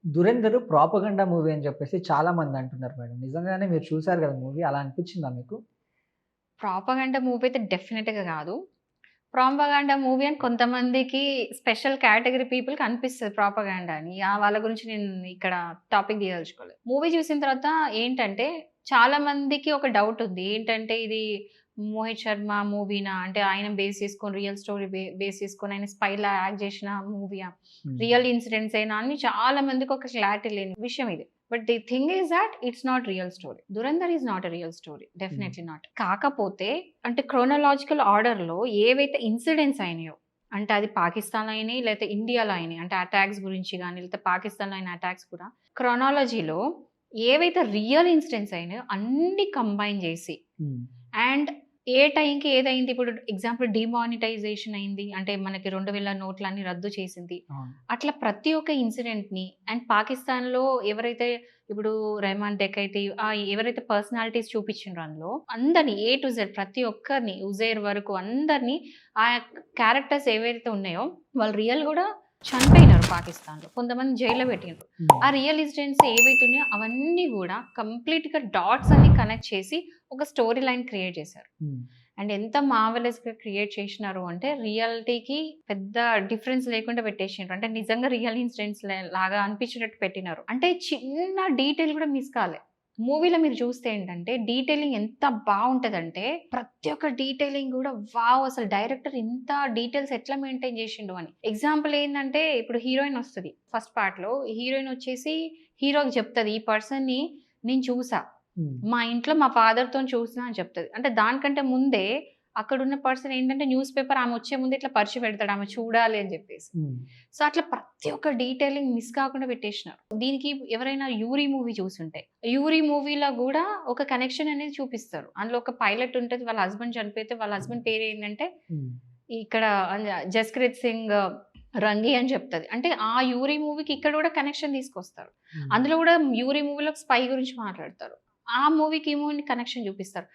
'దురేందర్' propaganda movie అని చెప్పేసి చాలా మంది అంటున్నారు మేడం. నిజంగానే మీరు చూసారు కదా మూవీ. అలా అనిపించిందా మీకు? ప్రాపగండా మూవీ అయితే డెఫినిట్‌గా గాదు. ప్రాపగండా మూవీ అని కొంతమందికి స్పెషల్ కేటగరీ పీపుల్‌కి అనిపిస్తది ప్రాపగండా అని. వాళ్ళ గురించి నేను ఇక్కడ టాపిక్ తీయదలుచుకోలేదు. మూవీ చూసిన తర్వాత ఏంటంటే, చాలా మందికి ఒక డౌట్ ఉంది. ఏంటంటే ఇది మోహిత్ శర్మ మూవీనా? అంటే ఆయన బేస్ చేసుకొని రియల్ స్టోరీ బేస్ చేసుకొని ఆయన స్పైలా యాక్ట్ చేసిన మూవీయా? హ్మ్. రియల్ ఇన్సిడెంట్స్ ఏనా అని చాలా మందికి ఒక క్లారిటీ లేని విషయం ఇది. But the thing is that it's not real story. 'Dhurandhar' is not a real story. Hmm. Definitely not. కాకపోతే అంటే క్రోనలాజికల్ ఆర్డర్‌లో ఏవైతే ఇన్సిడెంట్స్ అయినాయో, అంటే అది పాకిస్తాన్‌లో అయినాయి, లేతే ఇండియాలో అయినాయి. అంటే అటాక్స్ గురించి గాని, లేతే పాకిస్తాన్‌లో అయిన అటాక్స్ కూడా క్రోనాలజీలో ఏవైతే రియల్ ఇన్సిడెంట్స్ అయినాయో అన్నీ కంబైన్ జేసి హ్మ్. అండ్ ఏ టైంకి ఏదైంది ఇప్పుడు ఎగ్జాంపుల్ డీమానిటైజేషన్ అయింది. అంటే మనకి 2000 నోట్లన్నీ రద్దు చేసింది. అవును. అట్లా ప్రతి ఒక్క ఇన్సిడెంట్‌ని అండ్ పాకిస్తాన్‌లో ఎవరైతే ఇప్పుడు 'రెహమాన్ డకైతి' ఎవరైతే పర్సనాలిటీస్ చూపించిండ్రో అందులో అందరిని ఏ టు జెడ్ ప్రతి ఒక్కరిని ఉజైర్ వరకు అందరిని ఆ క్యారెక్టర్స్ ఏవైతే ఉన్నాయో వాళ్ళు రియల్ గూడా చనిపోయినారు పాకిస్తాన్‌లో. కొంతమంది జైల్‌లో పెట్టిండ్రు. ఆ హ్మ్. రియల్ ఇన్సిడెంట్స్ ఏవైతే ఉన్నాయో అవన్నీ గూడా కంప్లీట్‌గా డాట్స్ అన్ని కనెక్ట్ చేసి ఒక స్టోరీ లైన్ క్రియేట్ చేశారు. హ్మ్. అండ్ ఎంత మార్వెలస్‌గా క్రియేట్ చేసినారు అంటే రియాలిటీకి పెద్ద డిఫరెన్స్ లేకుండా పెట్టేసిండ్రు. అంటే నిజంగా రియల్ ఇన్సిడెంట్స్ లాగా అనిపించేటట్టు పెట్టినారు. అంటే చిన్న డీటెయిల్ కూడా మిస్ కాలే. మూవీలో మీరు చూస్తే ఏంటంటే డీటెయిలింగ్ ఎంత బావుంటదంటే ప్రతి ఒక్క డీటెయిలింగ్ కూడా వావ్! అసలు డైరెక్టర్ ఇంత డీటెయిల్స్ ఎట్లా మెయింటైన్ చేసిండు అని. ఎగ్జాంపుల్ ఏందంటే ఇప్పుడు హీరోయిన్ వస్తది. ఫస్ట్ పార్ట్‌లో హీరోయిన్ వచ్చేసి హీరోకి చెప్తది. ఈ పర్సన్‌ని నేను చూసా. హ్మ్. మా ఇంట్లో మా ఫాదర్‌తోని చూసినా అని చెప్తది. అంటే దానికంటే ముందే అక్కడున్న పర్సన్ ఏంటంటే న్యూస్ పేపర్ ఆమె వచ్చే ముందు ఇట్లా పరిచి పెడతాడు. ఆమె చూడాలి అని జెప్పేసి. హ్మ్. సో, అట్లా ప్రతి ఒక్క డీటెయిలింగ్ మిస్ కాకుండా పెట్టేసినారు. దీనికి ఎవరైనా 'యూరి' మూవీ చూసుంటే, 'యూరి' మూవీలో గూడా ఒక కనెక్షన్ అనేది చూపిస్తారు. అందులో ఒక పైలట్ ఉంటది. వాళ్ళ హస్బెండ్ చనిపోతే వాళ్ళ హస్బెండ్ పేరేంటంటే హ్మ్. ఇక్కడ 'జస్‌క్రీత్ సింగ్ రంగి' అని చెప్తది. అంటే ఆ 'యూరి' మూవీకి ఇక్కడ గూడా కనెక్షన్ తీసుకొస్తారు. హ్మ్. అందులో గూడా 'యూరి' మూవీలో స్పై గురించి మాట్లాడతారు. ఆ మూవీకి ఈ మూవీని కనెక్షన్ చూపిస్తారు.